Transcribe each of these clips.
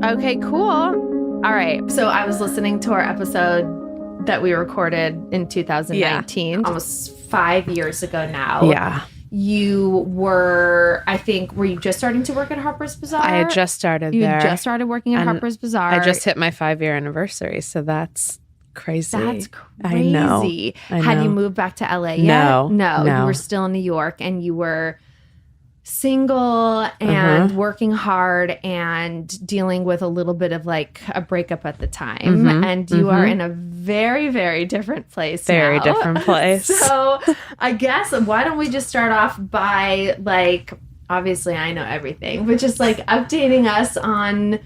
Okay, cool. All right. So I was listening to our episode that we recorded in 2019, almost 5 years ago now. Yeah. You were, I think, were you just starting to work at Harper's Bazaar? I had just started You there. just started working at Harper's Bazaar. I just hit my 5-year anniversary, so that's crazy. That's crazy. I know. Had you moved back to LA yet? No. You were still in New York, and you were single and working hard and dealing with a little bit of like a breakup at the time. And you are in a very, very different place Very now. different place. So I guess why don't we just start off by like, obviously I know everything, but just like updating us on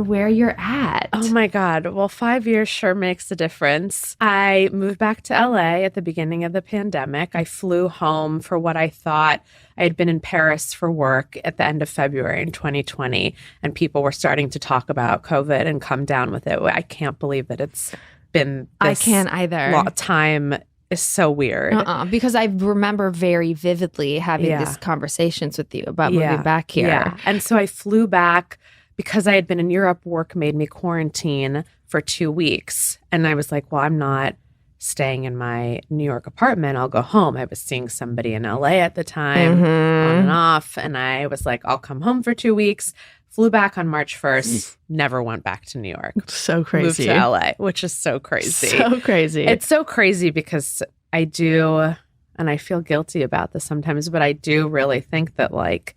where you're at. Oh my God. Well, 5 years sure makes a difference. I moved back to LA at the beginning of the pandemic. I flew home for what I thought. I had been in Paris for work at the end of February in 2020, and people were starting to talk about COVID and come down with it. I can't believe that it's been this I can't either. time is so weird. Because I remember very vividly having these conversations with you about moving back here. Yeah. And so I flew back because I had been in Europe. Work made me quarantine for 2 weeks. And I was like, well, I'm not staying in my New York apartment. I'll go home. I was seeing somebody in LA at the time, on and off. And I was like, I'll come home for 2 weeks. Flew back on March 1st, never went back to New York. So crazy. Moved to LA, which is so crazy. So crazy. It's so crazy because I do, and I feel guilty about this sometimes, but I do really think that like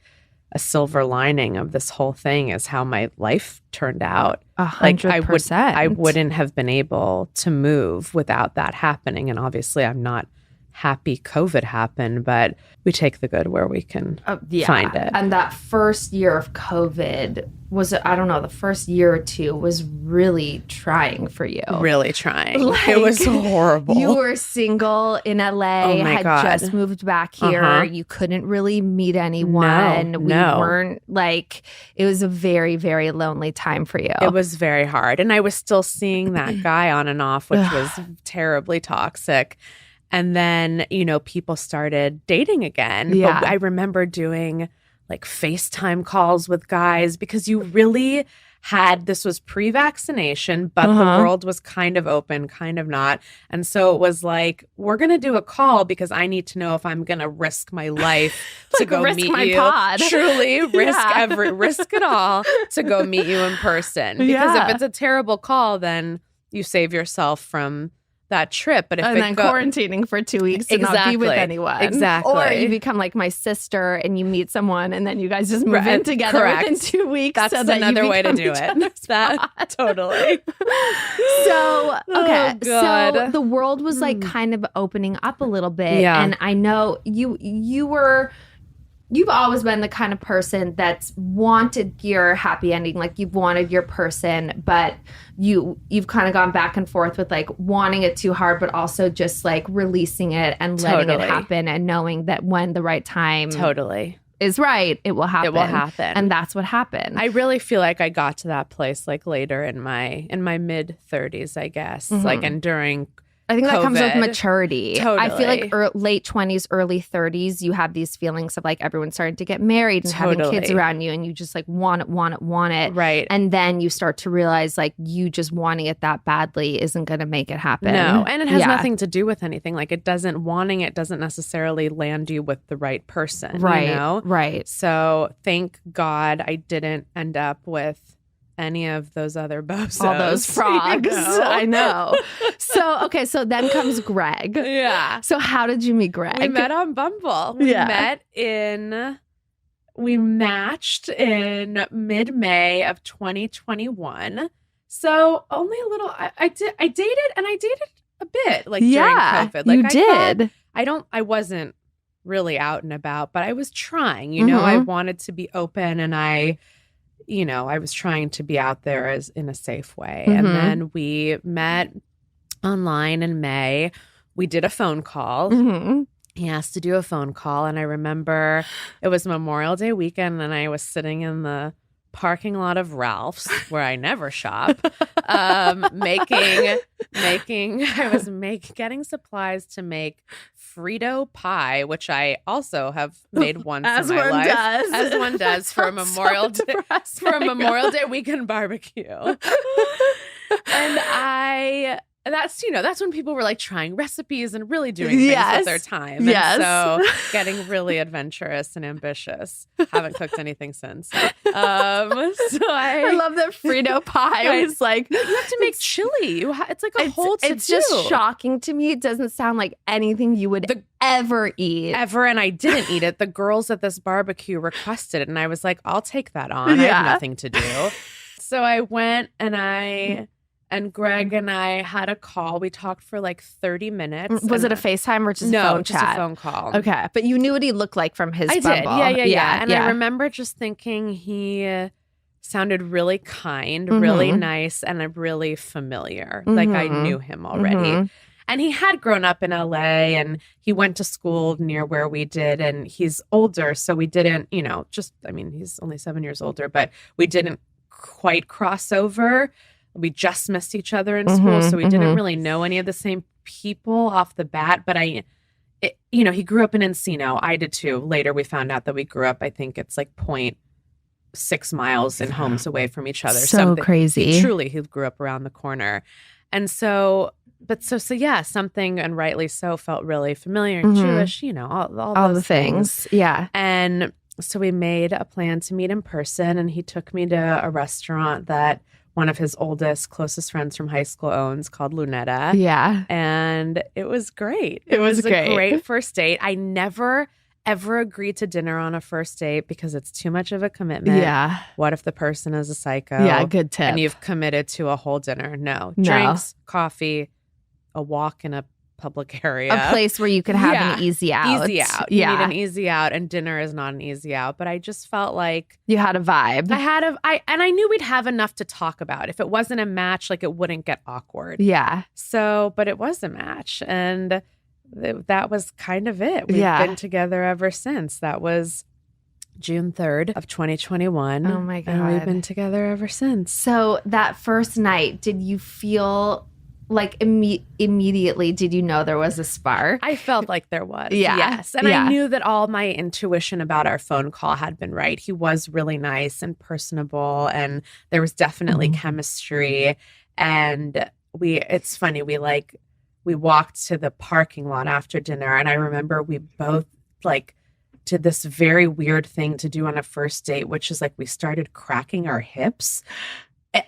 a silver lining of this whole thing is how my life turned out. 100%. I wouldn't have been able to move without that happening. And obviously I'm not happy COVID happened, but we take the good where we can find it. And that first year of COVID was, I don't know, the first year or two was really trying for you. Really trying. Like, it was horrible. You were single in LA, just moved back here. You couldn't really meet anyone. We weren't like, it was a very, very lonely time for you. It was very hard. And I was still seeing that guy on and off, which was terribly toxic. And then, people started dating again. Yeah. But I remember doing like FaceTime calls with guys because you really had, this was pre-vaccination, but the world was kind of open, kind of not. And so it was like, we're going to do a call because I need to know if I'm going to risk my life to go risk meet my you. Pod. Truly risk it all to go meet you in person. Because if it's a terrible call, then you save yourself from that trip. But if and then quarantining for 2 weeks to not be with anyone. Exactly. Or you become like my sister and you meet someone and then you guys just move in together within 2 weeks. That's another way to do it. That totally. So, okay. God. So the world was like kind of opening up a little bit. Yeah. And I know you've always been the kind of person that's wanted your happy ending. Like you've wanted your person, but you've kind of gone back and forth with like wanting it too hard, but also just like releasing it and letting it happen and knowing that when the right time is right, it will happen. It will happen. And that's what happened. I really feel like I got to that place like later in my mid 30s, I guess. Like, and during I think that comes with COVID. maturity. Totally. I feel like late 20s, early 30s, you have these feelings of like everyone's starting to get married and having kids around you, and you just like want it. Right. And then you start to realize like you just wanting it that badly isn't going to make it happen. No, and it has nothing to do with anything. Like wanting it doesn't necessarily land you with the right person. Right. You know? Right. So thank God I didn't end up with any of those other bozos. All those frogs. I know. So then comes Greg. Yeah. So how did you meet Greg? We met on Bumble. We matched in mid-May of 2021. So only a little, I dated a bit like during COVID. Like you did. I wasn't really out and about, but I was trying, I wanted to be open and I was trying to be out there as in a safe way. And then we met online in May. We did a phone call. He asked to do a phone call. And I remember it was Memorial Day weekend and I was sitting in the parking lot of Ralph's where I never shop, getting supplies to make Frito pie, which I also have made once As in my one life, does. as one does for a Memorial Day, for a Memorial Day weekend barbecue. And that's when people were like trying recipes and really doing things with their time. Yes. And so getting really adventurous and ambitious. Haven't cooked anything since. So I love that Frito pie was like, you have to make chili. It's like a whole to-do. It's just shocking to me. It doesn't sound like anything you would ever eat. Ever, and I didn't eat it. The girls at this barbecue requested it, and I was like, I'll take that on. I have nothing to do. So I went and Greg and I had a call. We talked for like 30 minutes. Was it a FaceTime or just a phone chat? No, just a phone call. Okay. But you knew what he looked like from his bubble. I did. Yeah. And I remember just thinking he sounded really kind, really nice, and really familiar. Like I knew him already. And he had grown up in LA and he went to school near where we did. And he's older. So we didn't, he's only 7 years older, but we didn't quite cross over. We just missed each other in school, so we didn't really know any of the same people off the bat. But he grew up in Encino. I did too. Later, we found out that we grew up, I think it's like 0.6 miles in homes away from each other. So crazy. He grew up around the corner. And so something, and rightly so, felt really familiar and Jewish, all those things. Yeah. And so we made a plan to meet in person, and he took me to a restaurant that one of his closest friends from high school owns, called Lunetta. Yeah. And it was great. It was great. A great first date. I never, ever agreed to dinner on a first date because it's too much of a commitment. Yeah. What if the person is a psycho? Yeah, good tip. And you've committed to a whole dinner. No. Drinks, coffee, a walk in a public area. A place where you could have an easy out. Easy out. Yeah. You need an easy out, and dinner is not an easy out. But I just felt like you had a vibe. I knew we'd have enough to talk about. If it wasn't a match, like it wouldn't get awkward. Yeah. So, but it was a match, and that was kind of it. We've been together ever since. That was June 3rd of 2021. Oh my God. And we've been together ever since. So that first night, did you feel like immediately, did you know there was a spark? I felt like there was. Yeah. Yes. And I knew that all my intuition about our phone call had been right. He was really nice and personable, and there was definitely chemistry. And it's funny, we walked to the parking lot after dinner, and I remember we both did this very weird thing to do on a first date, which is we started cracking our hips.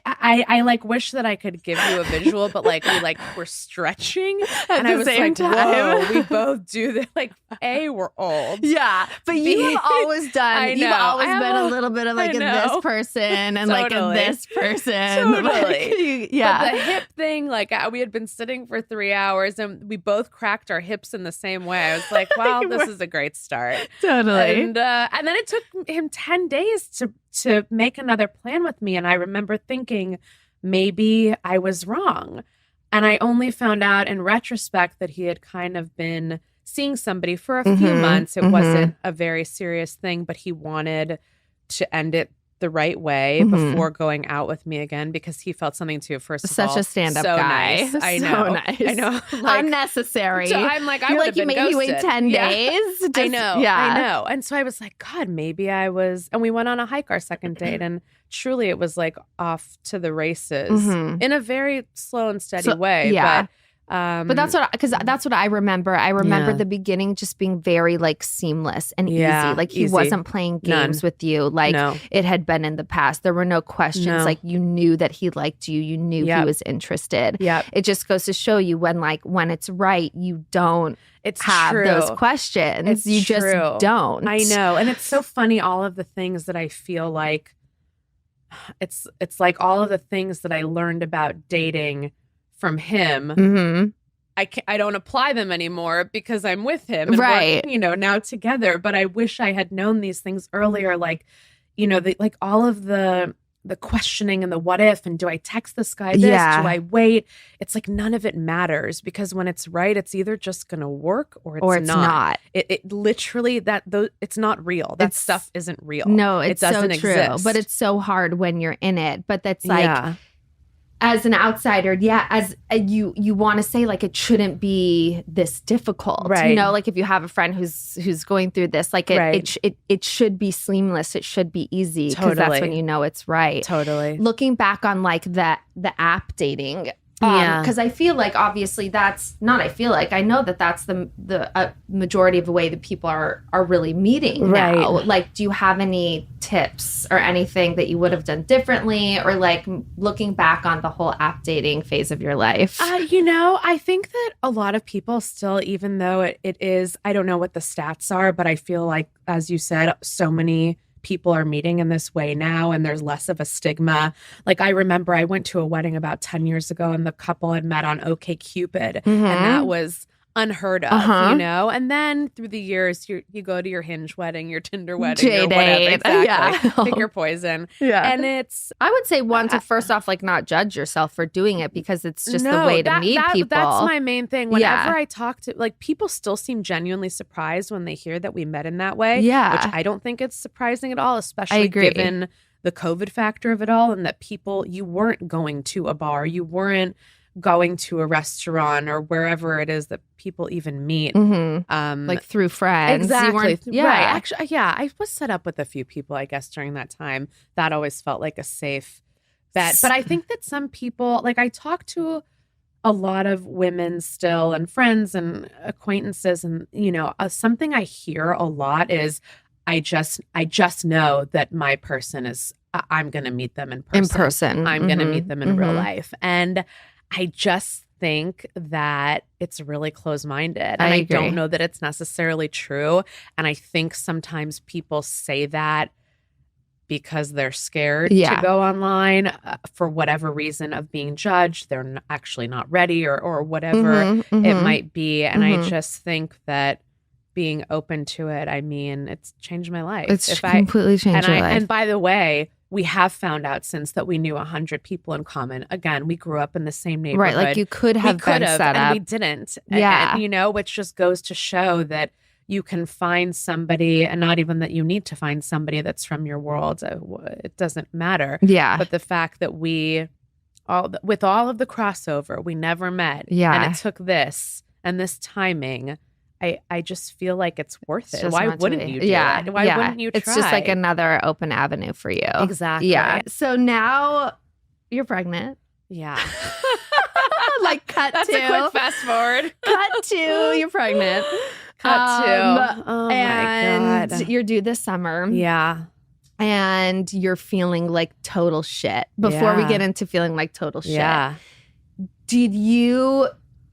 I wish that I could give you a visual, but we're stretching at the same time. Whoa, we both do that. We're old. Yeah, but you have always done. I know. You've always been a little bit of a this person and a this person. Totally. Yeah. But the hip thing, we had been sitting for 3 hours and we both cracked our hips in the same way. I was like, wow, this is a great start. Totally. And then it took him 10 days to make another plan with me. And I remember thinking maybe I was wrong. And I only found out in retrospect that he had kind of been seeing somebody for a few months. It wasn't a very serious thing, but he wanted to end it the right way before going out with me again, because he felt something too. First of all, such a stand-up so guy. Nice. I so know. Nice. I know. Unnecessary. So I'm I You're would have you been made ghosted. me wait 10 days. I know. Yeah. I know. And so I was like, God, maybe I was. And we went on a hike our second date, and truly it was off to the races in a very slow and steady way. Yeah. But that's what I remember. I remember the beginning just being very seamless and easy. He wasn't playing games with you it had been in the past. There were no questions. You knew that he liked you. You knew he was interested. Yep. It just goes to show you when it's right, you don't have those questions. You just don't. I know. And it's so funny, all of the things that I feel like it's all of the things that I learned about dating from him, I don't apply them anymore because I'm with him, and we're, now together. But I wish I had known these things earlier, all of the the questioning and the what if, and do I text this guy this? Yeah. Do I wait? It's like none of it matters, because when it's right, it's either just going to work or it's not. It literally, it's not real. That stuff isn't real. No, it's it doesn't so true. exist. But it's so hard when you're in it. But that's like, Yeah. as an outsider, as you want to say, like, it shouldn't be this difficult, Right. you know, like if you have a friend who's going through this, like it should be seamless, it should be easy, because that's when you know it's right. Totally. Looking back on like the app dating, Yeah. because I feel like obviously I know that that's the majority of the way that people are really meeting now. Like, do you have any tips or anything that you would have done differently, or like looking back on the whole app dating phase of your life? I think that a lot of people still, even though it is, I don't know what the stats are, but I feel like, as you said, so many people are meeting in this way now, and there's less of a stigma. Like, I remember I went to a wedding about 10 years ago, and the couple had met on OkCupid, and that was unheard of, and then through the years you go to your Hinge wedding, your Tinder wedding, your whatever. Exactly. Pick your poison. And it's, I would say one, to first off, like, not judge yourself for doing it, because it's just the way to meet people. That's my main thing. Whenever I talk to, like, people still seem genuinely surprised when they hear that we met in that way. Which I don't think it's surprising at all, especially given the COVID factor of it all, and that you weren't going to a bar, you weren't going to a restaurant or wherever it is that people even meet. Like through friends. Exactly. Right. Actually, I was set up with a few people, I guess, during that time. That always felt like a safe bet. But I think that some people, like, I talk to a lot of women still, and friends and acquaintances, and, something I hear a lot is, I just know that my person is, I'm going to meet them in person. I'm going to meet them in real life. And I just think that it's really closed-minded. And I don't know that it's necessarily true. And I think sometimes people say that because they're scared to go online for whatever reason of being judged. They're actually not ready or whatever it might be. And I just think that being open to it, I mean, it's changed my life. It's completely changed my life. And by the way, we have found out since that we knew 100 people in common. Again, we grew up in the same neighborhood. Right, like you could have been set up. And we didn't. Yeah. And, which just goes to show that you can find somebody, and not even that you need to find somebody that's from your world. It doesn't matter. Yeah. But the fact that with all of the crossover, we never met. Yeah. And it took this and this timing. I just feel like it's worth it. Why wouldn't you do it? Why wouldn't you try? It's just like another open avenue for you. Exactly. Yeah. So now you're pregnant. Yeah. Like That's a quick fast forward. Cut to you're pregnant. Cut to. Oh and my God. You're due this summer. Yeah. And you're feeling like total shit. Before we get into feeling like total shit. Yeah.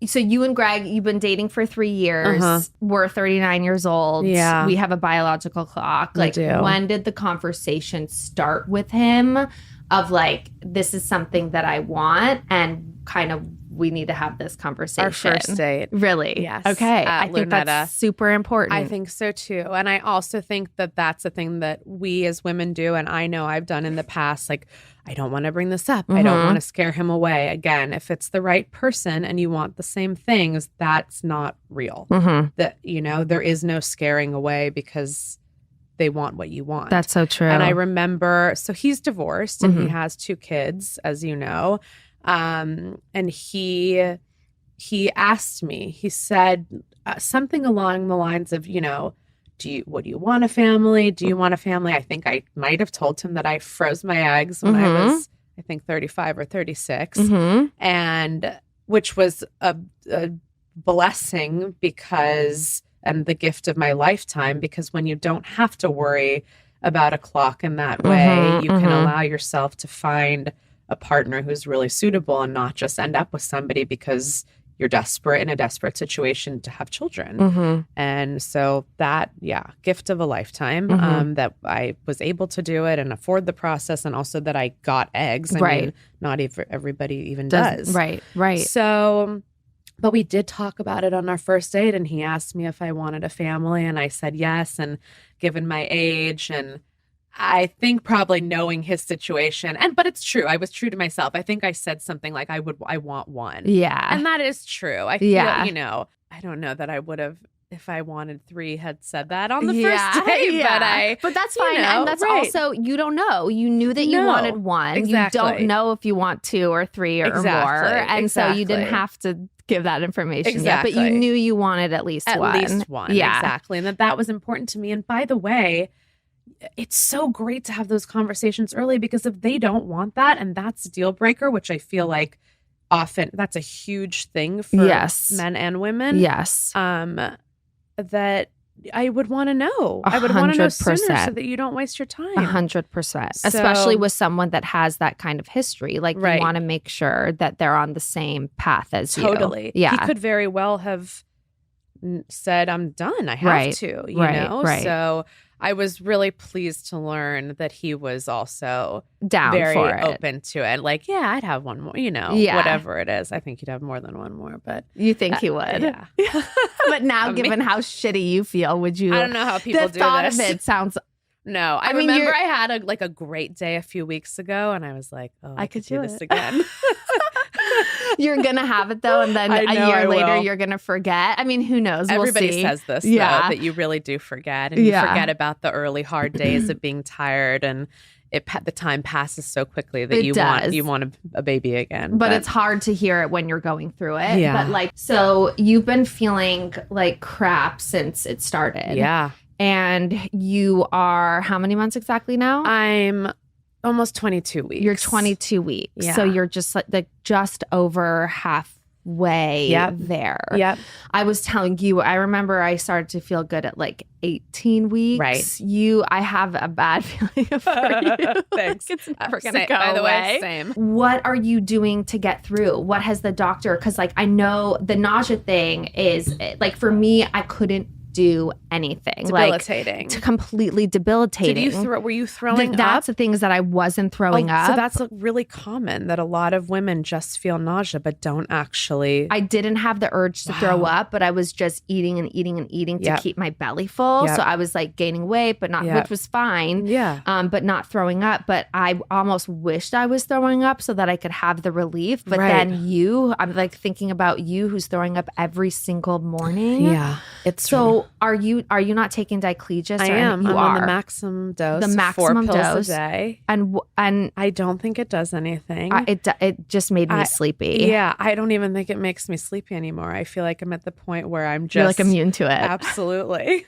So you and Greg, you've been dating for 3 years. We're 39 years old. Yeah. We have a biological clock. Like, when did the conversation start with him of like, this is something that I want, and kind of we need to have this conversation? Our first date. Really? Yes. Okay. I think that's super important. I think so too. And I also think that that's a thing that we as women do. And I know I've done in the past. Like, I don't want to bring this up. I don't want to scare him away. Again, if it's the right person and you want the same things, that's not real. That, there is no scaring away because they want what you want. That's so true. And I remember, so he's divorced and he has 2 kids, as you know. And he asked me, he said something along the lines of, would you want a family? Do you want a family? I think I might have told him that I froze my eggs when I was, I think, 35 or 36. And which was a blessing and the gift of my lifetime, because when you don't have to worry about a clock in that way, you can allow yourself to find a partner who's really suitable and not just end up with somebody because you're in a desperate situation to have children. And so that, gift of a lifetime, that I was able to do it and afford the process, and also that I got eggs. I mean, not everybody even does. Right. So, but we did talk about it on our first date, and he asked me if I wanted a family, and I said yes. And given my age and I think probably knowing his situation, but it's true. I was true to myself. I think I said something like, I want one. Yeah. And that is true. I feel, Yeah. I don't know that I would have, if I wanted 3, had said that on the first day, but that's fine. And that's right. also, you don't know. You knew that you wanted one. Exactly. You don't know if you want 2 or 3 or more. And so you didn't have to give that information yet, but you knew you wanted at least one. At least one. Yeah. Exactly. And that was important to me. And by the way, it's so great to have those conversations early, because if they don't want that, and that's a deal breaker, which I feel like often that's a huge thing for men and women. Yes. That I would want to know. 100%. I would want to know sooner so that you don't waste your time. 100%. Especially with someone that has that kind of history. Like, you want to make sure that they're on the same path as you. Totally. Yeah. He could very well have said, I'm done. I have to, you know? So I was really pleased to learn that he was also down very for it. Open to it. Like, yeah, I'd have one more, whatever it is. I think he'd have more than one more, but you think he would? Yeah. But now, given how shitty you feel, would you? I don't know how people do this. The thought of it sounds. No, I remember I had a great day a few weeks ago, and I was like, oh, I could do this again. You're going to have it, though, and then a year later, you're going to forget. I mean, who knows? Everybody says this, though, that you really do forget. And you forget about the early hard days of being tired, and the time passes so quickly that you want a baby again. But it's hard to hear it when you're going through it. Yeah. But so you've been feeling like crap since it started. Yeah. And you are how many months exactly now? I'm almost 22 weeks. You're 22 weeks. Yeah. So you're just just over halfway there. Yep. I was telling you, I remember I started to feel good at 18 weeks. Right. I have a bad feeling for you. Thanks. It's never going to go by the away. way, same. What are you doing to get through? What has the doctor, because I know the nausea thing is for me, I couldn't do anything. Debilitating. Completely debilitating. Were you throwing up? That's the things that I wasn't throwing up. So that's really common, that a lot of women just feel nausea but don't actually. I didn't have the urge to throw up, but I was just eating and eating and eating to keep my belly full. So I was gaining weight, but not, which was fine. Yeah. But not throwing up. But I almost wished I was throwing up so that I could have the relief. But then I'm thinking about you, who's throwing up every single morning. Yeah. It's so. Are you not taking diclegis? I am. I'm on the maximum dose. The maximum 4 pills dose a day, and I don't think it does anything. It just made me sleepy. Yeah, I don't even think it makes me sleepy anymore. I feel like I'm at the point where I'm just You're immune to it. Absolutely.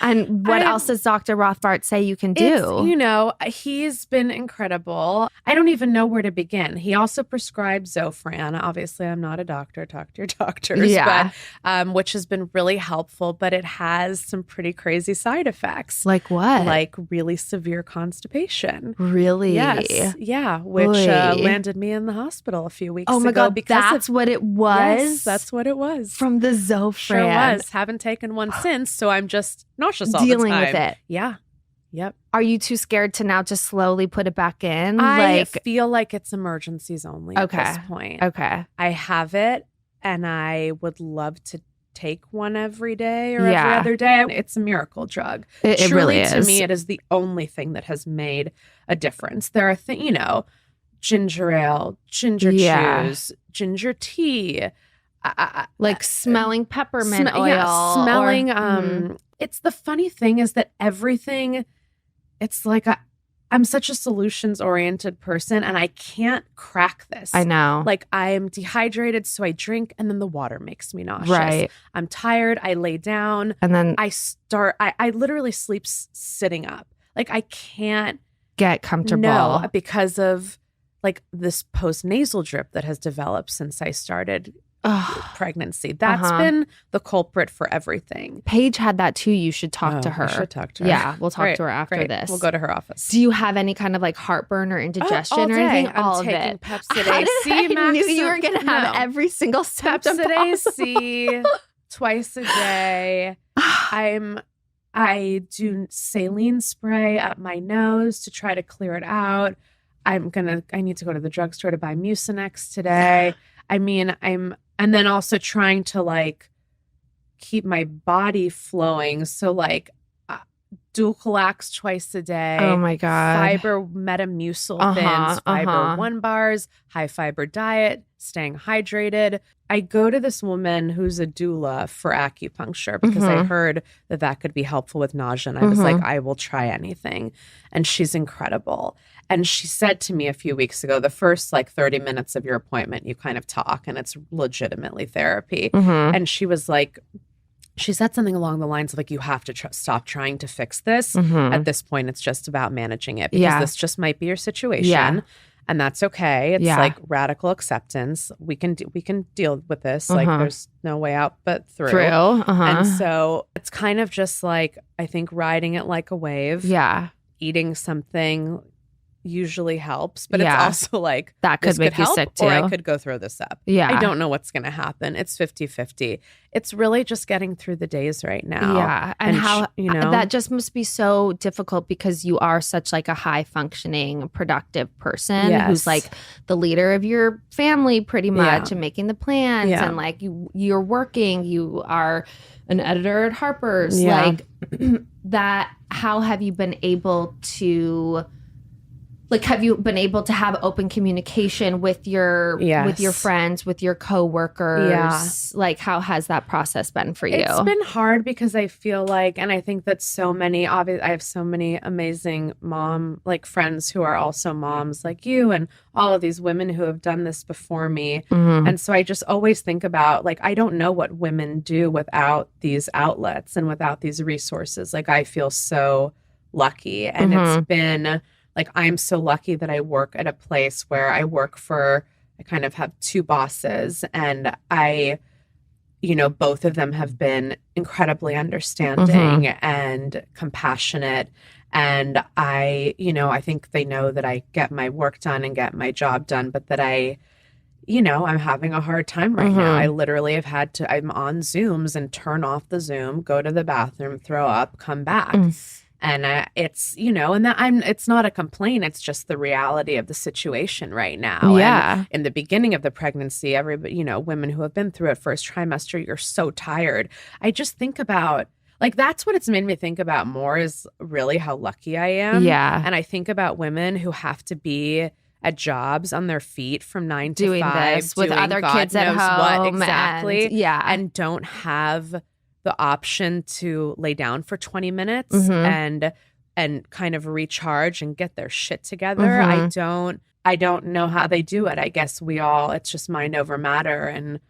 And what else does Dr. Rothbart say you can do? He's been incredible. I don't even know where to begin. He also prescribed Zofran. Obviously, I'm not a doctor. Talk to your doctors. Yeah. But, which has been really helpful. But it has some pretty crazy side effects. Like what? Like really severe constipation. Really? Yes. Yeah. Which landed me in the hospital a few weeks ago. Oh my God. That's what it was? Yes, that's what it was. From the Zofran. Sure was. Haven't taken one since. So I'm just nauseous all dealing the time. with it. Yeah. Yep. Are you too scared to now just slowly put it back in? I feel like it's emergencies only at this point. Okay. I have it and I would love to take one every day or every other day. It's a miracle drug. It really is. To me, it is the only thing that has made a difference. There are things, ginger ale, ginger chews, ginger tea. Smelling peppermint oil. Yeah, smelling. It's the funny thing is that everything, it's I'm such a solutions-oriented person and I can't crack this. I know. I am dehydrated, so I drink and then the water makes me nauseous. Right. I'm tired, I lay down. And then I literally sleep sitting up. I can't get comfortable. No, because of this post-nasal drip that has developed since I started pregnancy. That's been the culprit for everything. Paige had that too. You should talk to her. I should talk to her. Yeah, we'll talk to her after this. We'll go to her office. Do you have any kind of heartburn or indigestion or anything? I'm taking Pepcid AC Max. I knew you were going to have every single symptom Pepcid AC twice a day. I do saline spray up my nose to try to clear it out. I need to go to the drugstore to buy Mucinex today. And then also trying to keep my body flowing. So Dulcolax twice a day. Oh my God. Fiber Metamucil thins, fiber 1 bars, high fiber diet, staying hydrated. I go to this woman who's a doula for acupuncture because I heard that that could be helpful with nausea. And I was like, I will try anything. And she's incredible. And she said to me a few weeks ago, the first like 30 minutes of your appointment, you kind of talk and it's legitimately therapy. And she was like, she said something along the lines of like, you have to stop trying to fix this. At this point, it's just about managing it because this just might be your situation. And that's okay. It's like radical acceptance. We can deal with this. Like there's no way out but through. And so it's kind of just like, I think riding it like a wave. Eating something usually helps, but it's also like that could make you sick too. Or I could go throw this up. I don't know what's going to happen. It's 50-50. It's really just getting through the days right now. And how, you know, that just must be so difficult because you are such like a high functioning, productive person who's like the leader of your family pretty much and making the plans and like you're working, you are an editor at Harper's, like that. How have you been able to have you been able to have open communication with your friends, with your coworkers? Like, how has that process been for you? It's been hard because I feel like, and I think that so many, obviously, I have so many amazing friends who are also moms like you, and all of these women who have done this before me. And so I just always think about, like, I don't know what women do without these outlets and without these resources. Like, I feel so lucky, and it's been. Like, I'm so lucky that I work at a place where I kind of have 2 bosses, and both of them have been incredibly understanding and compassionate. And I think they know that I get my work done and get my job done, but that I'm having a hard time right now. I literally have I'm on Zooms and turn off the Zoom, go to the bathroom, throw up, come back. And it's, it's not a complaint. It's just the reality of the situation right now. And in the beginning of the pregnancy, everybody, women who have been through it first trimester, you're so tired. I just think about, like, that's what it's made me think about more is really how lucky I am. And I think about women who have to be at jobs on their feet from 9 to 5. This with other kids at home. And don't have the option to lay down for 20 minutes and kind of recharge and get their shit together. I don't know how they do it. I guess it's just mind over matter. And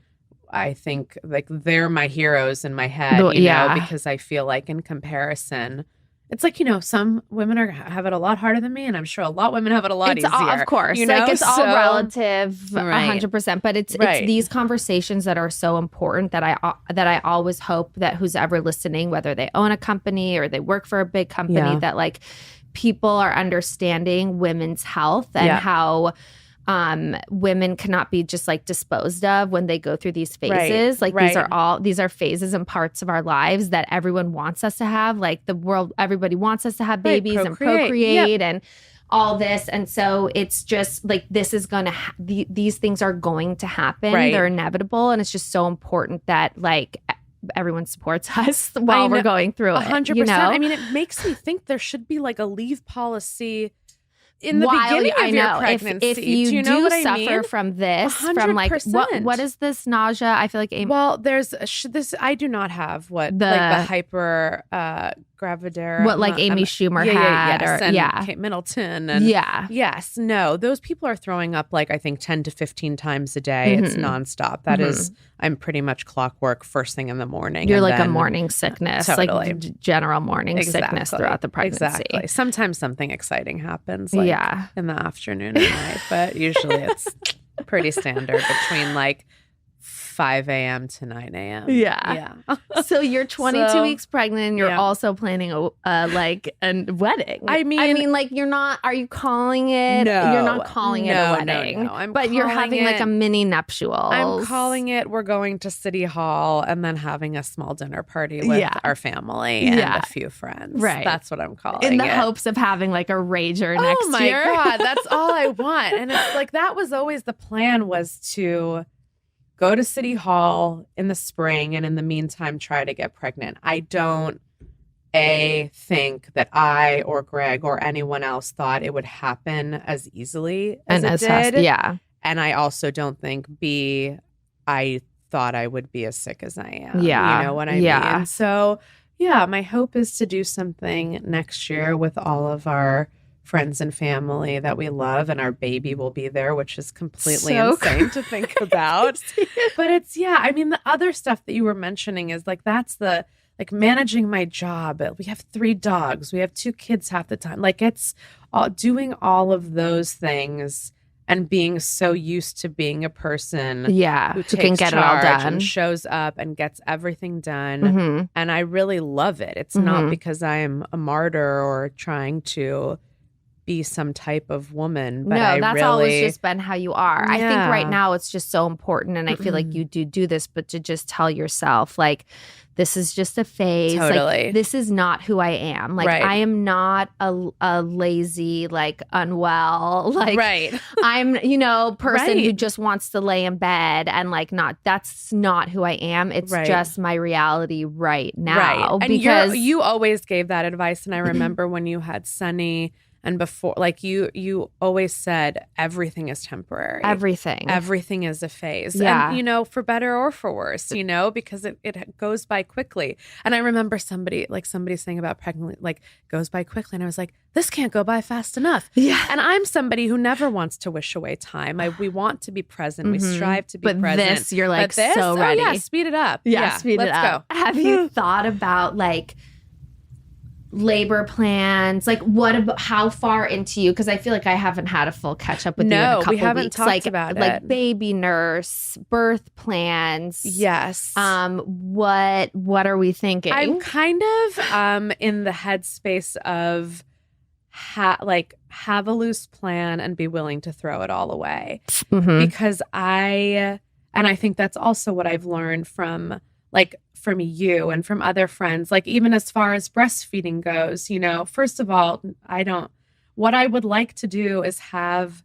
I think like they're my heroes in my head, because I feel like in comparison, it's like, some women have it a lot harder than me, and I'm sure a lot of women have it a lot easier. Of course. Like, it's all relative, 100%. But it's these conversations that are so important that I always hope that who's ever listening, whether they own a company or they work for a big company, that like people are understanding women's health and how women cannot be just like disposed of when they go through these phases. These are phases and parts of our lives that everyone wants us to have. Like the world, everybody wants us to have babies and procreate and all this. And so it's just like, this is going to, these things are going to happen. They're inevitable. And it's just so important that like everyone supports us while we're going through it. 100%. I mean, it makes me think there should be like a leave policy in the beginning of your pregnancy. If you do suffer from this, 100%. From like what is this nausea? I feel like there's this. I do not have the hyper gravidaire. What like Amy Schumer had, and Kate Middleton, and no, those people are throwing up like I think 10 to 15 times a day. It's nonstop. That is, I'm pretty much clockwork first thing in the morning. You're like a morning sickness, like general morning sickness throughout the pregnancy. Exactly. Sometimes something exciting happens, like in the afternoon and night, but usually it's pretty standard between like 5 a.m. to 9 a.m. So you're 22 weeks pregnant and you're also planning a wedding. I mean, like you're not, are you calling it? No. You're not calling it a wedding. No. But you're having like a mini nuptial. I'm calling it, we're going to City Hall and then having a small dinner party with our family and a few friends. Right. That's what I'm calling it. In the hopes of having like a rager next year. Oh my God, that's all I want. And it's like, that was always the plan, was to go to City Hall in the spring and in the meantime try to get pregnant. I don't think that I or Greg or anyone else thought it would happen as easily as And it as fast, did. yeah. And I also don't think B, I thought I would be as sick as I am. You Yeah. know what I Yeah. mean? So, yeah, my hope is to do something next year with all of our friends and family that we love, and our baby will be there, which is completely So insane to think about. But it's, yeah, I mean, the other stuff that you were mentioning is like, that's the, like managing my job. We have 3 dogs. We have 2 kids half the time. Like it's all, doing all of those things and being so used to being a person Yeah. who Who can takes get it all charge done. and shows up and gets everything done. Mm-hmm. And I really love it. It's Mhm. not because I'm a martyr or trying to be some type of woman, but No, that's really, always just been how you are. I think right Yeah. now it's just so important, and I feel like you do this, but to just tell yourself, like, this is just a phase. Totally. Like, this is not who I am. Like, Right. I am not a lazy, like, unwell, like, right. I'm, person who Right. just wants to lay in bed and like that's not who I am. It's Right. just my reality right now. Right. And Because you always gave that advice. And I remember when you had Sunny and before, like you always said everything is temporary. Everything is a phase. Yeah. And, for better or for worse, because it goes by quickly. And I remember somebody saying about pregnancy, like goes by quickly. And I was like, this can't go by fast enough. Yeah. And I'm somebody who never wants to wish away time. We want to be present. We Mhm. strive to be but present. this, you're like But this, so ready. Oh yeah, speed it up. Speed it up. Let's go. Have you thought about like labor plans? Like how far into you? Because I feel like I haven't had a full catch up with you in a No, couple we haven't weeks. talked like, about like it. baby nurse, birth plans. Yes. What are we thinking? I'm kind of in the headspace of have a loose plan and be willing to throw it all away. Mhm. Because I think that's also what I've learned from you and from other friends, like even as far as breastfeeding goes, first of all, what I would like to do is have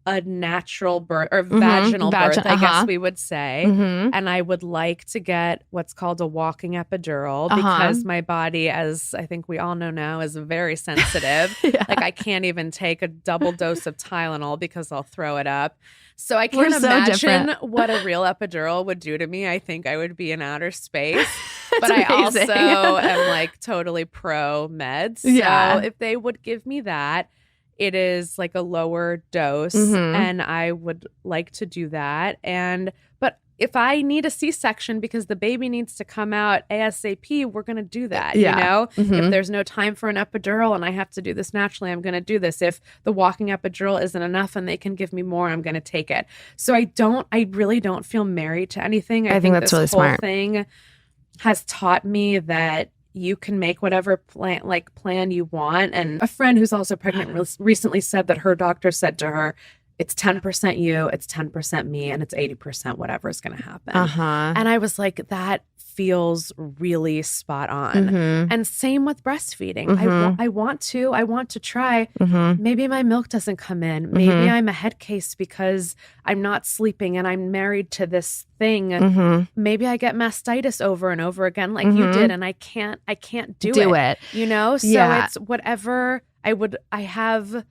a natural birth or vaginal birth, I guess we would say. Mhm. And I would like to get what's called a walking epidural because my body, as I think we all know now, is very sensitive. Yeah. Like I can't even take a double dose of Tylenol because I'll throw it up. So I can't We're so imagine different. what a real epidural would do to me. I think I would be in outer space. But That's I also amazing. am like totally pro meds. Yeah. So if they would give me that, it is like a lower dose Mhm. and I would like to do that. But if I need a C-section because the baby needs to come out ASAP, we're going to do that, Yeah. Mhm. If there's no time for an epidural and I have to do this naturally, I'm going to do this. If the walking epidural isn't enough and they can give me more, I'm going to take it. So I really don't feel married to anything. I think that's this really whole smart. thing has taught me that you can make whatever plan you want. And a friend who's also pregnant recently said that her doctor said to her, it's 10% you, it's 10% me, and it's 80% whatever is going to happen. Uh-huh. And I was like, that feels really spot on. Mhm. And same with breastfeeding. Mhm. I want to try. Mhm. Maybe my milk doesn't come in. Maybe Mhm. I'm a head case because I'm not sleeping and I'm married to this thing. Mhm. Maybe I get mastitis over and over again like you Mhm. did, and I can't do it. So Yeah. it's whatever I have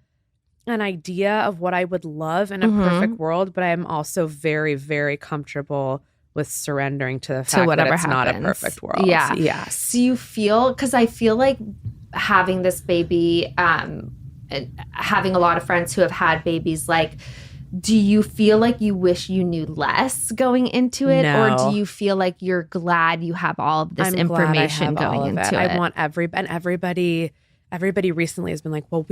an idea of what I would love in a Mhm. perfect world, but I'm also very, very comfortable with surrendering to the fact that whatever it's not a happens. perfect world. Yeah. Yes. Do you feel, because I feel like having this baby, and having a lot of friends who have had babies, like, do you feel like you wish you knew less going into it? No. Or do you feel like you're glad you have all of this I'm glad I information have all going of into it? I want everybody recently has been like, well,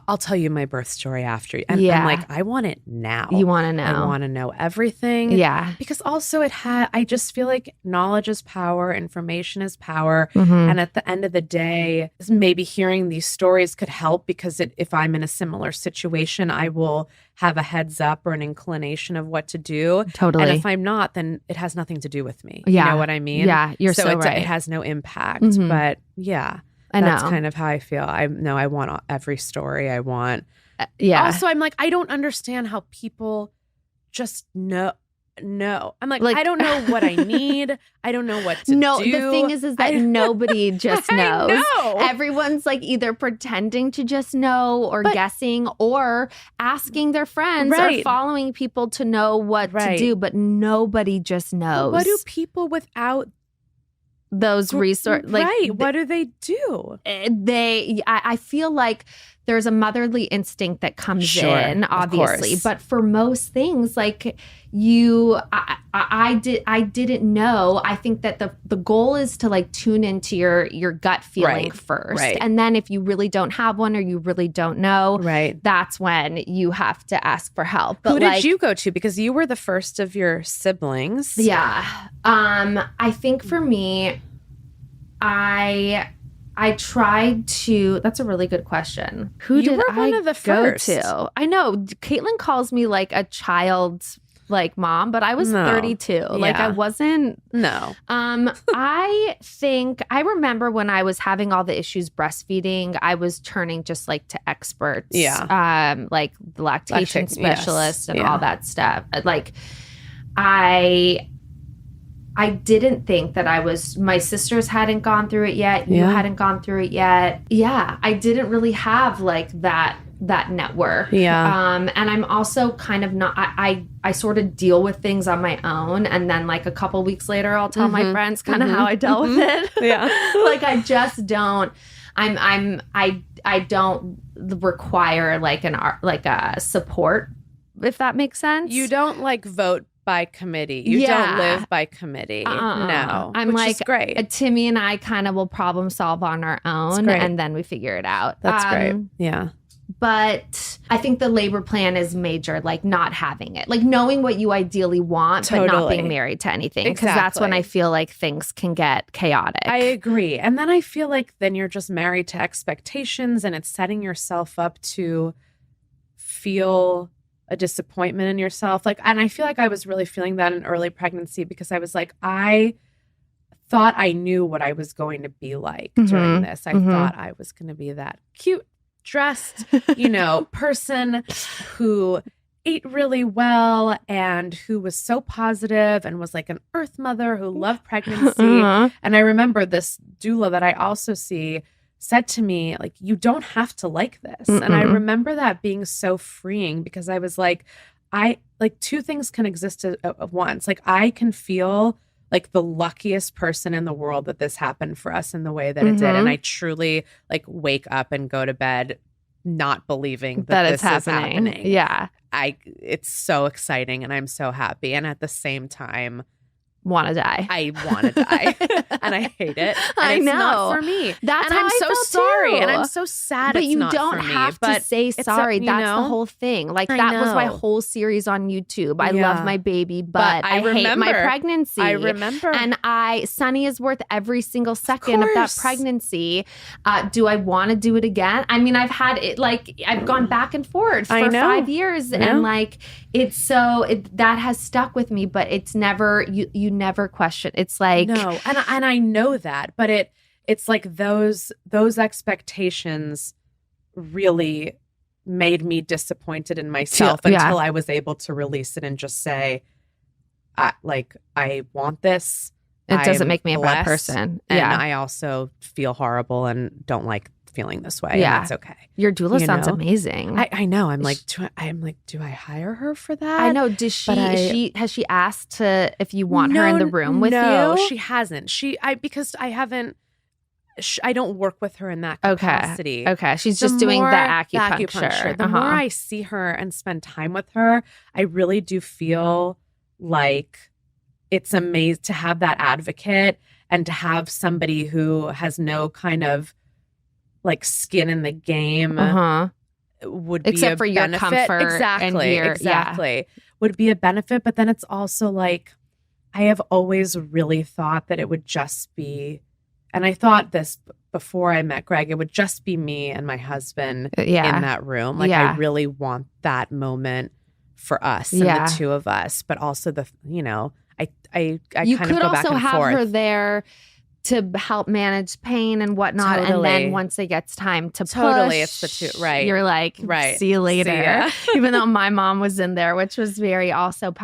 I'll tell you my birth story after. And Yeah. I'm like, I want it now. You want to know. I want to know everything. Yeah. Because also I just feel like knowledge is power, information is power. Mhm. And at the end of the day, maybe hearing these stories could help because if I'm in a similar situation, I will have a heads up or an inclination of what to do. Totally. And if I'm not, then it has nothing to do with me. Yeah. You know what I mean? Yeah, you're so right. It has no impact. Mhm. But yeah. I That's know. kind of how I feel. I want every story. I want. Yeah. Also, I'm like, I don't understand how people just know no. I'm like, Like- I don't know what I need. I don't know what to No, do. the thing is that nobody just knows. I know. Everyone's like either pretending to just know or guessing or asking their friends or Right. following people to know what to Right. do, but nobody just knows. What do people without those resources like right? What do they do? I feel like there's a motherly instinct that comes Sure, in, of obviously, course. but for most things, like I didn't know. I think that the goal is to like tune into your gut feeling Right, first, right. and then if you really don't have one or you really don't know, Right. that's when you have to ask for help. But Who did like, you go to? Because you were the first of your siblings. Yeah. I think for me, I tried to. That's a really good question. Who You did were one I of the go first. to? I know Caitlin calls me like a child's like mom, but I was No. 32. Like I Yeah. wasn't. No. I think I remember when I was having all the issues breastfeeding, I was turning just like to experts. Yeah. Like the lactation Lactate- yes. specialist and Yeah. all that stuff. Like I didn't think that my sisters hadn't gone through it yet. You Yeah. hadn't gone through it yet. Yeah. I didn't really have like that network. Yeah. And I'm also kind of not, I sort of deal with things on my own. And then like a couple weeks later, I'll tell my friends kind of how I dealt with it. Yeah. Like I just don't, I don't require like a support, if that makes sense. You don't like vote by committee. You Yeah. don't live by committee. No. I'm which like is great. Timmy and I kind of will problem solve on our own, great. and then we figure it out. That's great. Yeah. But I think the labor plan is major, like not having it, like knowing what you ideally want, but not Totally. being married to anything. Because that's when Exactly. I feel like things can get chaotic. I agree. And then I feel like then you're just married to expectations and it's setting yourself up to feel a disappointment in yourself. Like, and I feel like I was really feeling that in early pregnancy because I was like, I thought I knew what I was going to be like during this. I thought I was going to be that cute, dressed, person who ate really well and who was so positive and was like an earth mother who loved pregnancy. And I remember this doula that I also see said to me, like, you don't have to like this. And I remember that being so freeing because I was like, two things can exist at once. Like I can feel like the luckiest person in the world that this happened for us in the way that it did. And I truly like wake up and go to bed not believing that it's this happening. is happening. Yeah. It's so exciting and I'm so happy. And at the same time, Want to die. I want to die and I hate it. And I it's know. not for me. That's and how I'm I so felt sorry. too. And I'm so sad But it's you not don't for me. have to But say it's sorry. That's the know? whole thing. Like I that was my know. whole series on YouTube. I Yeah. love my baby, but I I hate my remember. pregnancy. I remember. And Sunny is worth every single second of that course. pregnancy. Do I want to do it again? I mean, I've had it like I've gone back and forth I for know. 5 years, Yeah. and like that has stuck with me. But it's never you never question. It's like no, and I know that, but it's like those expectations really made me disappointed in myself Yeah. until I was able to release it and just say, I want this. It doesn't I'm make me a bad blessed, person. and Yeah. I also feel horrible and don't like feeling this way. Yeah. And that's okay. Your doula You sounds know? amazing. I know. I'm like, do I hire her for that? I know. Does she? But Has she asked if you want her in the room with no, you? she hasn't. Because I haven't. I don't work with her in that Okay. capacity. Okay. She's The just doing more the acupuncture. The more I see her and spend time with her, I really do feel like it's amazing to have that advocate and to have somebody who has no kind of like skin in the game would be Except a for your benefit. comfort and Exactly. your- exactly. Would be a benefit. But then it's also like, I have always really thought that it would just be, and I thought this before I met Greg, it would just be me and my husband in that room. Like Yeah. I really want that moment for us and Yeah. the two of us, but also I You kind of could go back also and have forth. her there to help manage pain and whatnot. And then once it gets time to push, it's the two, right? You're like, see you later. See ya. Even though my mom was in there, which was very also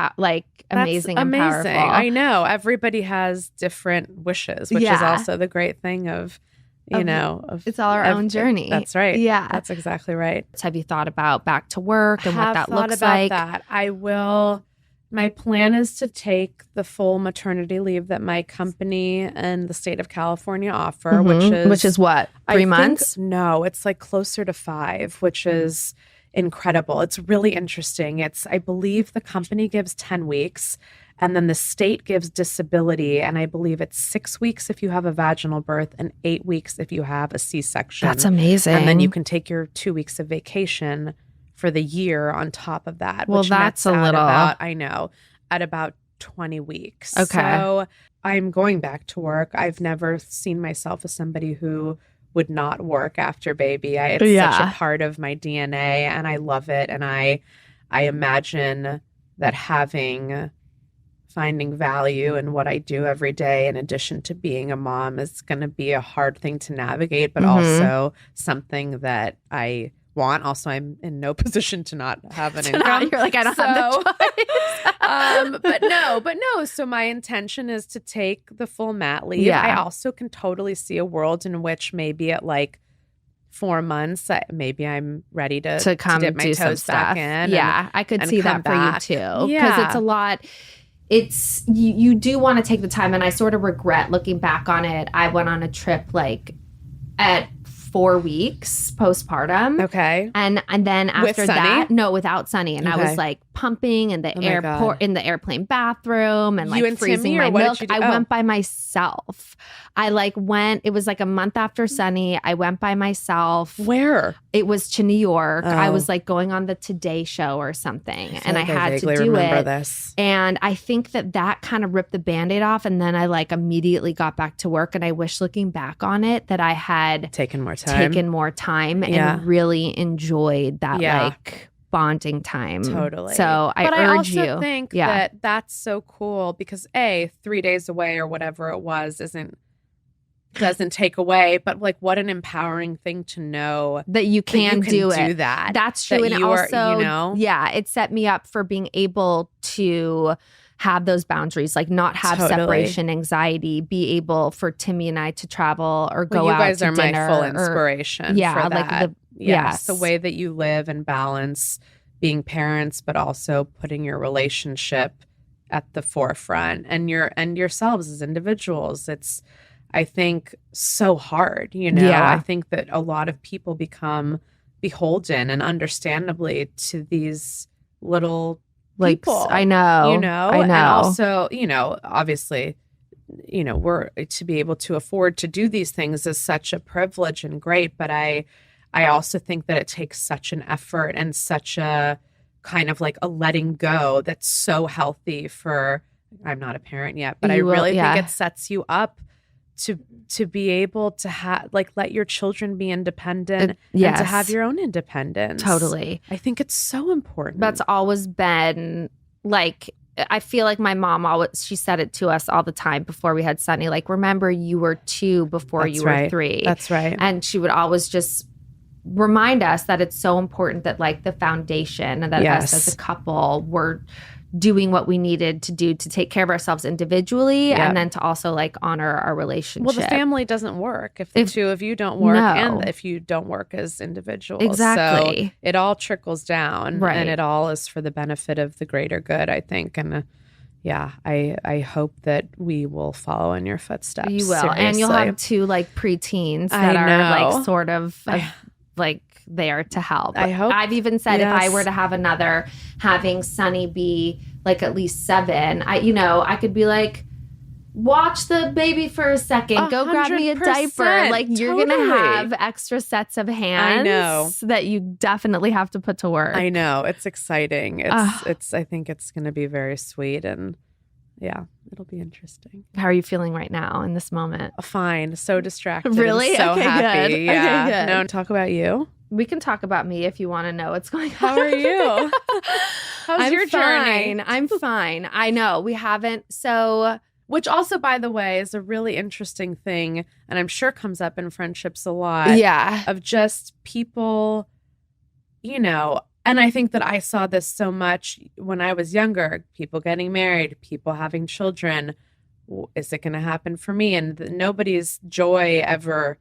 amazing and powerful. I know. Everybody has different wishes, which is also the great thing of, it's all our own journey. That's right. Yeah. That's exactly right. Have you thought about back to work and what that looks like? That. I will. My plan is to take the full maternity leave that my company and the state of California offer, which is what, 3 months? No, it's like closer to 5, which is incredible. It's really interesting. I believe the company gives 10 weeks and then the state gives disability. And I believe it's 6 weeks if you have a vaginal birth and 8 weeks if you have a C-section. That's amazing. And then you can take your 2 weeks of vacation for the year on top of that. Well, that's a little. At about 20 weeks. Okay. So I'm going back to work. I've never seen myself as somebody who would not work after baby. It's such a part of my DNA and I love it. And I imagine that finding value in what I do every day in addition to being a mom is going to be a hard thing to navigate, but also something that I want. Also, I'm in no position to not have an income. You're like, I don't have the choice. but no. So my intention is to take the full mat leave. Yeah. I also can totally see a world in which maybe at like 4 months, maybe I'm ready to come dip my do toes some back stuff. in. Yeah, I could see that back. for you too. Because it's a lot. It's you do want to take the time, and I sort of regret looking back on it. I went on a trip like at 4 weeks postpartum. Okay. And then after that, no, without Sunny. And I was like pumping in the airport, in the airplane bathroom and like freezing my milk. I went by myself. I it was like a month after Sunny. I went by myself. Where? It was to New York. I was like going on the Today Show or something. And I had to do it. This. And I think that kind of ripped the Band-Aid off. And then I like immediately got back to work. And I wish looking back on it that I had taken more time and really enjoyed that like bonding time. Totally. So I urge you. I also think that that's so cool because 3 days away or whatever it was doesn't take away, but like what an empowering thing to know that you can do that. That's true. And also, it set me up for being able to have those boundaries, like not have separation anxiety, be able for Timmy and I to travel or go out to dinner. You guys are my full inspiration for that. Like the way that you live and balance being parents, but also putting your relationship at the forefront and yourselves as individuals. It's, I think, so hard, I think that a lot of people become beholden and understandably to these little people. I know. And also, obviously, we're to be able to afford to do these things is such a privilege and great. But I also think that it takes such an effort and such a kind of like a letting go that's so healthy for, I'm not a parent yet, but I really think it sets you up to be able to have let your children be independent and to have your own independence. Totally. I think it's so important. That's always been like, I feel like my mom she said it to us all the time before we had Sunny, like, remember you were 2 before you were 3. That's right. And she would always just remind us that it's so important that like the foundation and that us as a couple were doing what we needed to do to take care of ourselves individually and then to also like honor our relationship. Well, the family doesn't work if the two of you don't work and if you don't work as individuals. Exactly. So it all trickles down and it all is for the benefit of the greater good, I think. And I hope that we will follow in your footsteps. You will. Seriously. And you'll have 2 like preteens that are like sort of like there to help. I hope. I've even said if I were to have another, having Sunny be like at least 7, I could be like, watch the baby for a second. Go grab me a diaper. Like you're going to have extra sets of hands that you definitely have to put to work. I know. It's exciting. It's I think it's going to be very sweet and it'll be interesting. How are you feeling right now in this moment? Fine. So distracted. Really? So happy. Good. Yeah. Okay, good. No, talk about you. We can talk about me if you want to know what's going on. How are you? How's your journey? I'm fine. I know. We haven't. So Which also, by the way, is a really interesting thing, and I'm sure comes up in friendships a lot. Yeah. Of just people, you know, and I think that I saw this so much when I was younger, people getting married, people having children. Is it going to happen for me? And nobody's joy ever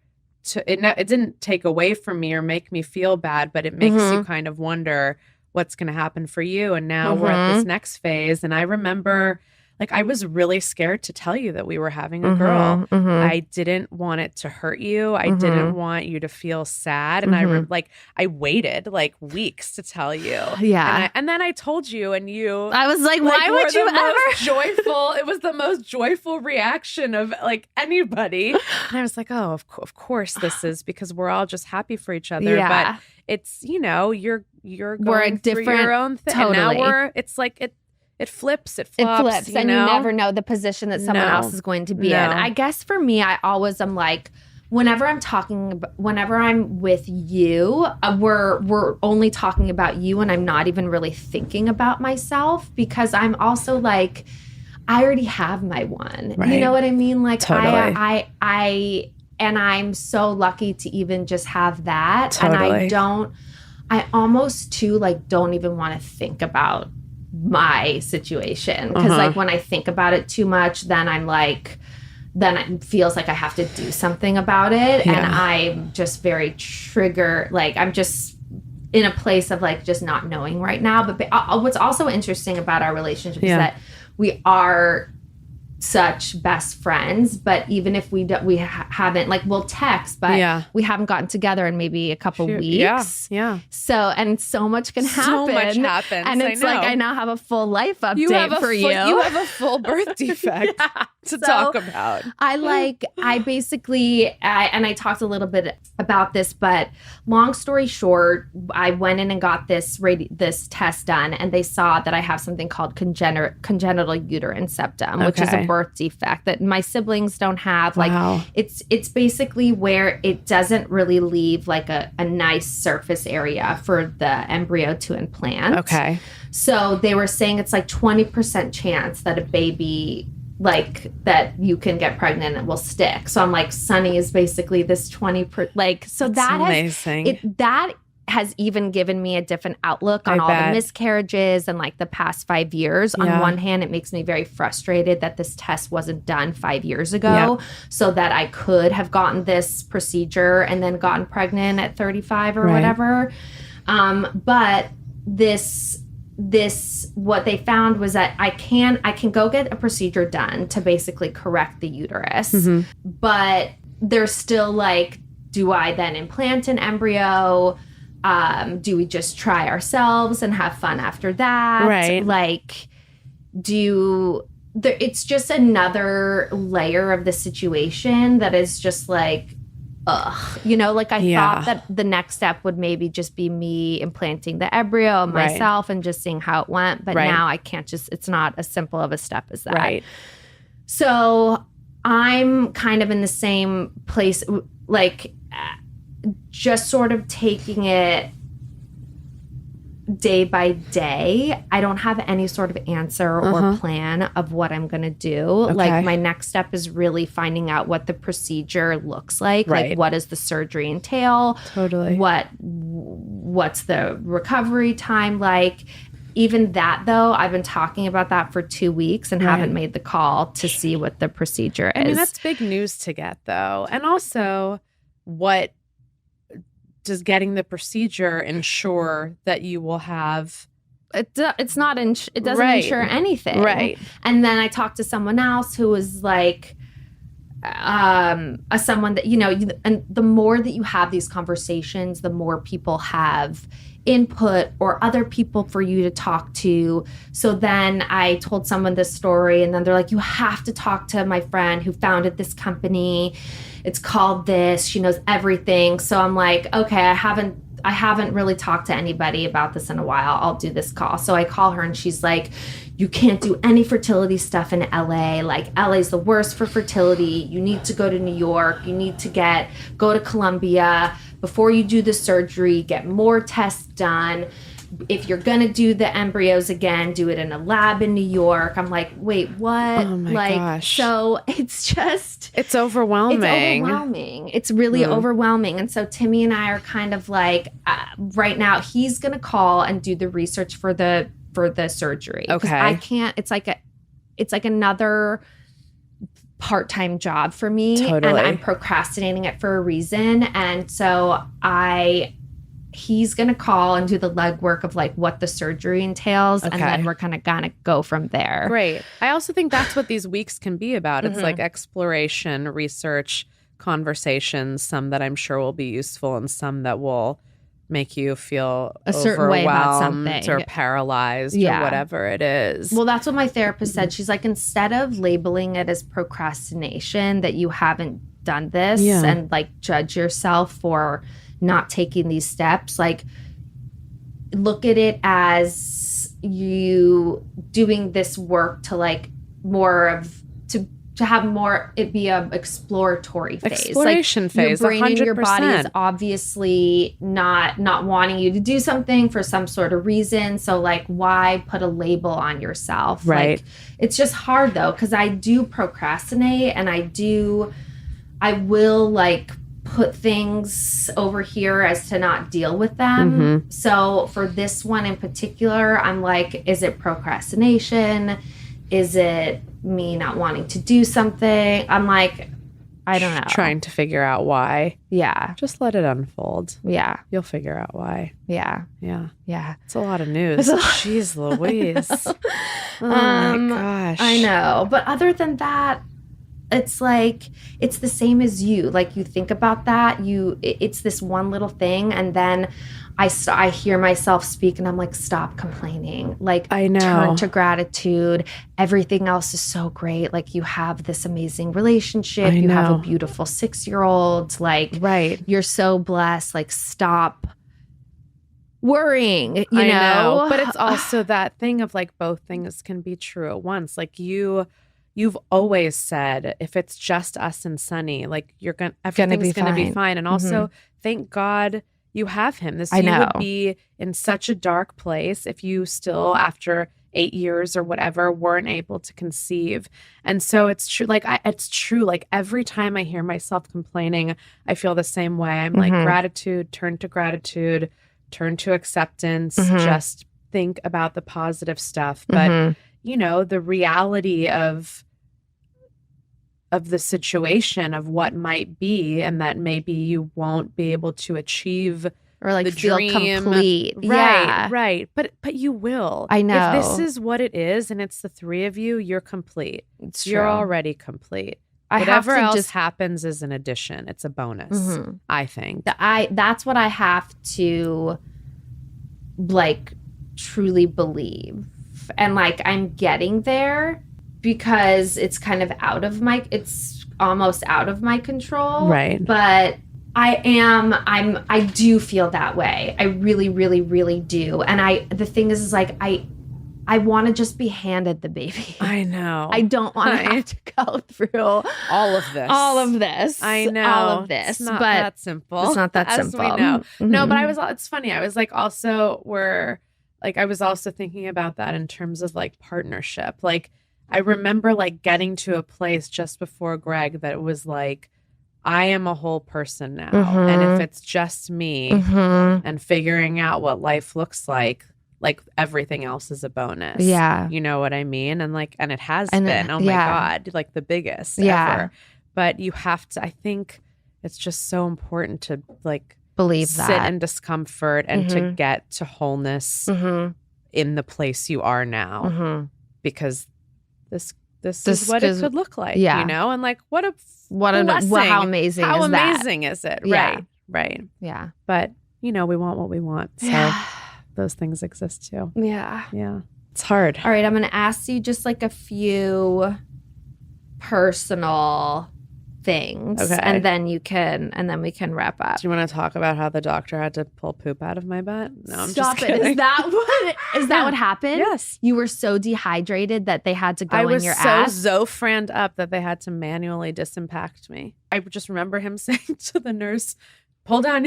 it didn't take away from me or make me feel bad, but it makes you kind of wonder what's going to happen for you. And now we're at this next phase. And I remember, like, I was really scared to tell you that we were having a girl. I didn't want it to hurt you. I didn't want you to feel sad. And I waited like weeks to tell you. Yeah. And then I told you, and you, I was like, why would you ever? Joyful. It was the most joyful reaction of like anybody. And I was like, oh, of course this is, because we're all just happy for each other. Yeah. But it's, you know, you're we're going through your own thing. Totally. And now it's like it flips, it flops. It flips, and you never know the position that someone else is going to be in. I guess for me, I always am like, whenever I'm with you, we're only talking about you, and I'm not even really thinking about myself, because I'm also like, I already have my one. Right. You know what I mean? Like, totally. And I'm so lucky to even just have that. Totally. And I almost too like don't even want to think about my situation, because like when I think about it too much, then I'm like, then it feels like I have to do something about it. Yeah. And I'm just very triggered. Like, I'm just in a place of like just not knowing right now. But what's also interesting about our relationship is that we are such best friends, but even if we haven't, like, we'll text, but we haven't gotten together in maybe a couple weeks. Yeah. So, and so much can happen. So much happens. And it's like, I now have a full life update for you. You have a full birth defect to talk about. I basically, and I talked a little bit about this, but long story short, I went in and got this test done, and they saw that I have something called congenital uterine septum, which is a birth defect that my siblings don't have. Wow. Like, it's basically where it doesn't really leave like a nice surface area for the embryo to implant. Okay. So they were saying it's like 20% chance that a baby, like, that you can get pregnant and will stick. So I'm like, Sunny is basically this 20%. So that's amazing. That has even given me a different outlook on all the miscarriages and like the past 5 years. On one hand, it makes me very frustrated that this test wasn't done 5 years ago, so that I could have gotten this procedure and then gotten pregnant at 35 or whatever. But this what they found was that I can go get a procedure done to basically correct the uterus, but there's still like, do I then implant an embryo? Do we just try ourselves and have fun after that? Right. Like, it's just another layer of the situation that is just like, ugh. You know, like, I thought that the next step would maybe just be me implanting the embryo myself and just seeing how it went. But now I can't it's not as simple of a step as that. Right. So I'm kind of in the same place, like, just sort of taking it day by day. I don't have any sort of answer or plan of what I'm going to do. Okay. Like, my next step is really finding out what the procedure looks like. Right. Like, what does the surgery entail? Totally. What's the recovery time like? Even that, though, I've been talking about that for 2 weeks and haven't made the call to see what the procedure is. I mean, that's big news to get, though. And also, what does getting the procedure ensure that you will have? It doesn't ensure anything. Right. And then I talked to someone else who was like, someone that, you know, and the more that you have these conversations, the more people have input or other people for you to talk to. So then I told someone this story, and then they're like, you have to talk to my friend who founded this company. It's called this. She knows everything. So I'm like, okay, I haven't really talked to anybody about this in a while. I'll do this call. So I call her, and she's like, you can't do any fertility stuff in LA. Like, LA's the worst for fertility. You need to go to New York. You need to go to Columbia before you do the surgery, get more tests done. if you're going to do the embryos again, do it in a lab in New York. I'm like, wait, what? Oh my like, gosh. So it's just... It's overwhelming. It's overwhelming. It's really overwhelming. And so Timmy and I are kind of like, right now, he's going to call and do the research for the surgery. Okay. I can't, it's like another part-time job for me. Totally. And I'm procrastinating it for a reason. And so he's going to call and do the legwork of like what the surgery entails. Okay. And then we're kind of going to go from there. Great. I also think that's what these weeks can be about. It's like exploration, research, conversations, some that I'm sure will be useful and some that will make you feel a certain way about something or paralyzed or whatever it is. Well, that's what my therapist said. She's like, instead of labeling it as procrastination, that you haven't done this and like judge yourself for not taking these steps, like look at it as you doing this work to like more of to have more it be a exploratory phase. Exploration phase. Your brain 100%. and your body is obviously not wanting you to do something for some sort of reason. So like, why put a label on yourself? Right. Like, it's just hard though, because I do procrastinate and I will like put things over here as to not deal with them. So for this one in particular, I'm like, is it procrastination? Is it me not wanting to do something? I'm like, I don't know. Trying to figure out why. Yeah. Just let it unfold. Yeah. You'll figure out why. Yeah. Yeah. Yeah. It's a lot of news. Jeez Louise. Oh my gosh. I know. But other than that, it's like, it's the same as you. Like you think about that, it's this one little thing. And then I hear myself speak and I'm like, stop complaining. Like, I know. Turn to gratitude. Everything else is so great. Like you have this amazing relationship. You have a beautiful 6-year-old. Like, you're so blessed. Like, stop worrying, you know? But it's also that thing of like both things can be true at once. Like you've always said, if it's just us and Sunny, like everything's going to be fine. And also, thank God you have him. You would be in such a dark place if you still, after 8 years or whatever, weren't able to conceive. And so it's true. Like it's true. Like every time I hear myself complaining, I feel the same way. I'm like, gratitude, turn to acceptance, just think about the positive stuff. But you know, the reality of the situation of what might be, and that maybe you won't be able to achieve or like the feel dream. Complete. Right. But you will. I know. If this is what it is and it's the three of you, you're complete. It's true. You're already complete. Whatever else happens is an addition. It's a bonus, I think. That's what I have to like truly believe. And like I'm getting there because it's kind of it's almost out of my control. Right. But I do feel that way. I really, really, really do. And the thing is like I want to just be handed the baby. I know. I don't want to have to go through all of this. I know. All of this. It's not that simple. It's not that simple. We know. No, but it's funny. I was like also I was also thinking about that in terms of like partnership. Like I remember like getting to a place just before Greg that it was like, I am a whole person now. And if it's just me and figuring out what life looks like everything else is a bonus. Yeah. You know what I mean? And it has been, oh my God, like the biggest ever. But you have to, I think it's just so important to like believe that. Sit in discomfort and to get to wholness in the place you are now. Because this is what it could look like, you know? And like, what a blessing. How amazing How is that? amazing is it? Yeah. Right. Yeah. But, you know, we want what we want. So those things exist too. Yeah. Yeah. It's hard. All right. I'm going to ask you just like a few personal things. Okay. And then we can wrap up. Do you want to talk about how the doctor had to pull poop out of my butt? No, I'm Stop just kidding. Is that what happened? Yes. You were so dehydrated that they had to go in your ass? I was so franned up that they had to manually disimpact me. I just remember him saying to the nurse, pull down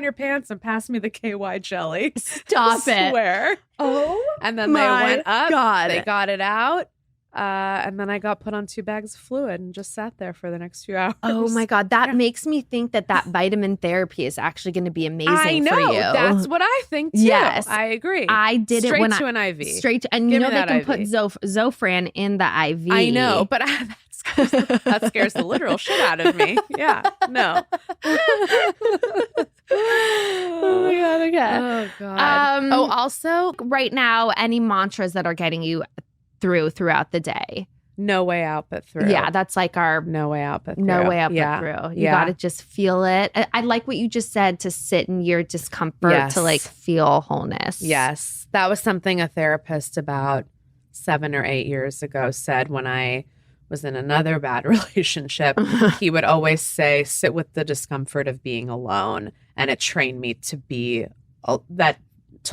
your pants and pass me the KY jelly. Stop it. Swear. Oh, And then they my went up. God. They got it out. And then I got put on 2 bags of fluid and just sat there for the next few hours. Oh my God. That makes me think that vitamin therapy is actually going to be amazing I know. for you. That's what I think too. Yes. I agree. I did Straight it when to an IV. Straight to, and Give you know me they that can IV. put Zofran in the IV. I know, but that scares the literal shit out of me. Yeah. No. Oh my God. Okay. Oh God. Also, right now, any mantras that are getting you throughout the day? No way out but through. Yeah, that's like our no way out but through. no way out Yeah. but through. You got to just feel it. I like what you just said, to sit in your discomfort, Yes. to like feel wholeness. Yes. That was something a therapist about 7 or 8 years ago said when I was in another bad relationship. He would always say, sit with the discomfort of being alone. And it trained me to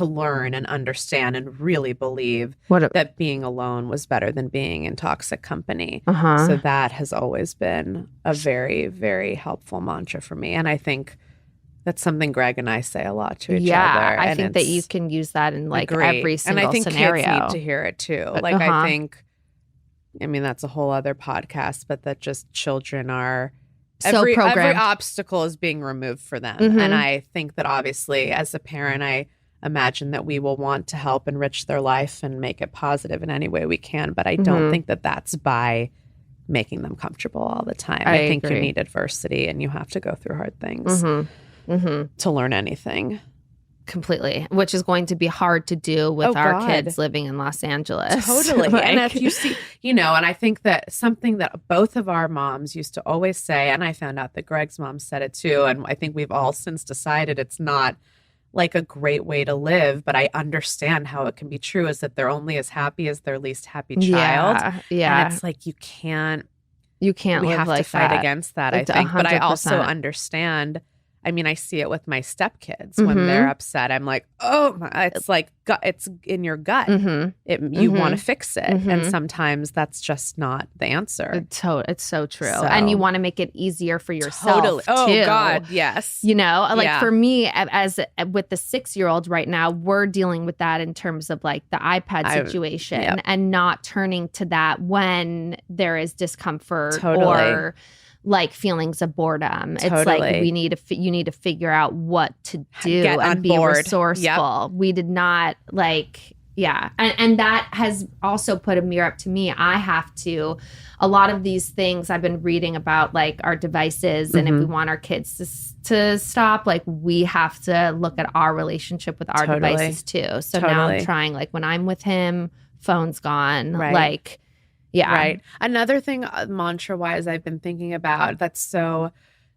learn and understand and really believe that being alone was better than being in toxic company. So that has always been a very, very helpful mantra for me. And I think that's something Greg and I say a lot to each other. Yeah, I and think that you can use that in like every single and I think scenario. kids need to hear it too. Like I think, I mean, that's a whole other podcast, but that just children are every obstacle is being removed for them. And I think that obviously as a parent, I imagine that we will want to help enrich their life and make it positive in any way we can. But I don't think that that's by making them comfortable all the time. I think you need adversity and you have to go through hard things to learn anything. Completely, which is going to be hard to do with our kids living in Los Angeles. Totally. Like, and if you see, and I think that something that both of our moms used to always say, and I found out that Greg's mom said it too, and I think we've all since decided it's not like a great way to live, but I understand how it can be true, is that they're only as happy as their least happy child. Yeah. And it's like, we live have like to fight that. against that, I It's think. But I 100%. also understand. I mean, I see it with my stepkids when they're upset. I'm like, oh, it's like it's in your gut. You want to fix it, and sometimes that's just not the answer. It's so true, and you want to make it easier for yourself. Totally. Oh too. God, yes. For me, as with the 6-year-old right now, we're dealing with that in terms of like the iPad situation, and not turning to that when there is discomfort or like feelings of boredom. It's like you need to figure out what to do and be resourceful. We did not and that has also put a mirror up to me. I have to, a lot of these things I've been reading about, like our devices, and if we want our kids to stop, like we have to look at our relationship with our devices too. So now I'm trying, like when I'm with him, phone's gone, like. Yeah. Right. Another thing, mantra-wise, I've been thinking about that's so,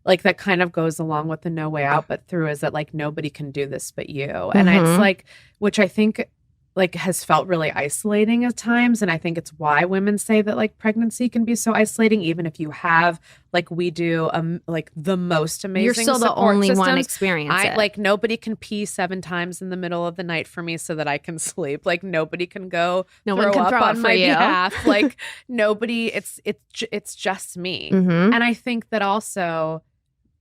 like, that kind of goes along with the no way out but through, is that, like, nobody can do this but you. And it's like, which I think, like, has felt really isolating at times. And I think it's why women say that, like, pregnancy can be so isolating, even if you have, like we do, like, the most amazing You're still the only one experiencing it. Like, nobody can pee 7 times in the middle of the night for me so that I can sleep. Like, nobody can go no one can up throw on up my for you. behalf. Like, nobody, it's just me. And I think that also,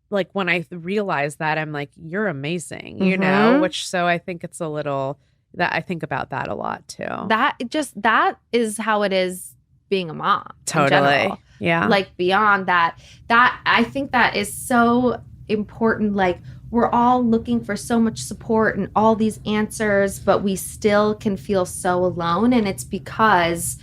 like, when I realize that, I'm like, you're amazing, which, so I think it's a little... that I think about that a lot too. That is how it is being a mom. Totally. Yeah. Like beyond that I think that is so important. Like we're all looking for so much support and all these answers, but we still can feel so alone. And it's because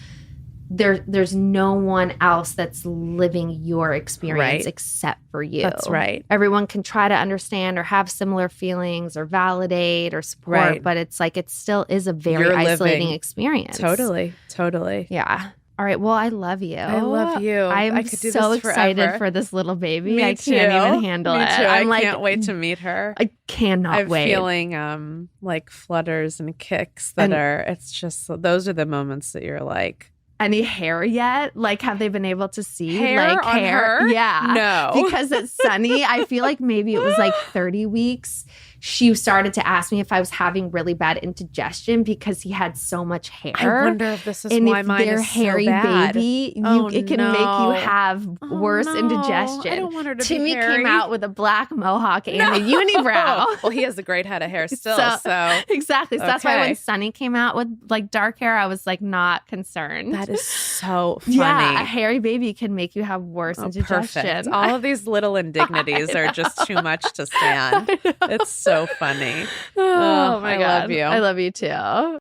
there's no one else that's living your experience except for you. That's right. Everyone can try to understand or have similar feelings or validate or support, but it's like it still is a very isolating experience. Totally. Yeah. All right. Well, I love you. I love you. I'm so excited for this little baby. Me I can't even handle it. Too. I'm I can't wait to meet her. I cannot wait. I'm feeling like flutters and kicks that it's just, those are the moments that you're like, any hair yet? Like, have they been able to see hair hair? Her? Yeah. No. Because it's Sunny, I feel like maybe it was like 30 weeks. she started to ask me if I was having really bad indigestion because he had so much hair. I wonder if this is and why if mine they're is hairy so bad. baby, it can make you have worse indigestion. I don't want her to Timmy be hairy. came out with a black mohawk and a unibrow. Well, he has a great head of hair still. So exactly. So that's why Okay. when Sunny came out with like dark hair, I was like not concerned. that is so funny. Yeah, a hairy baby can make you have worse indigestion. Perfect. All of these little indignities are just too much to stand. It's so funny. Oh my I God. love you. I love you too.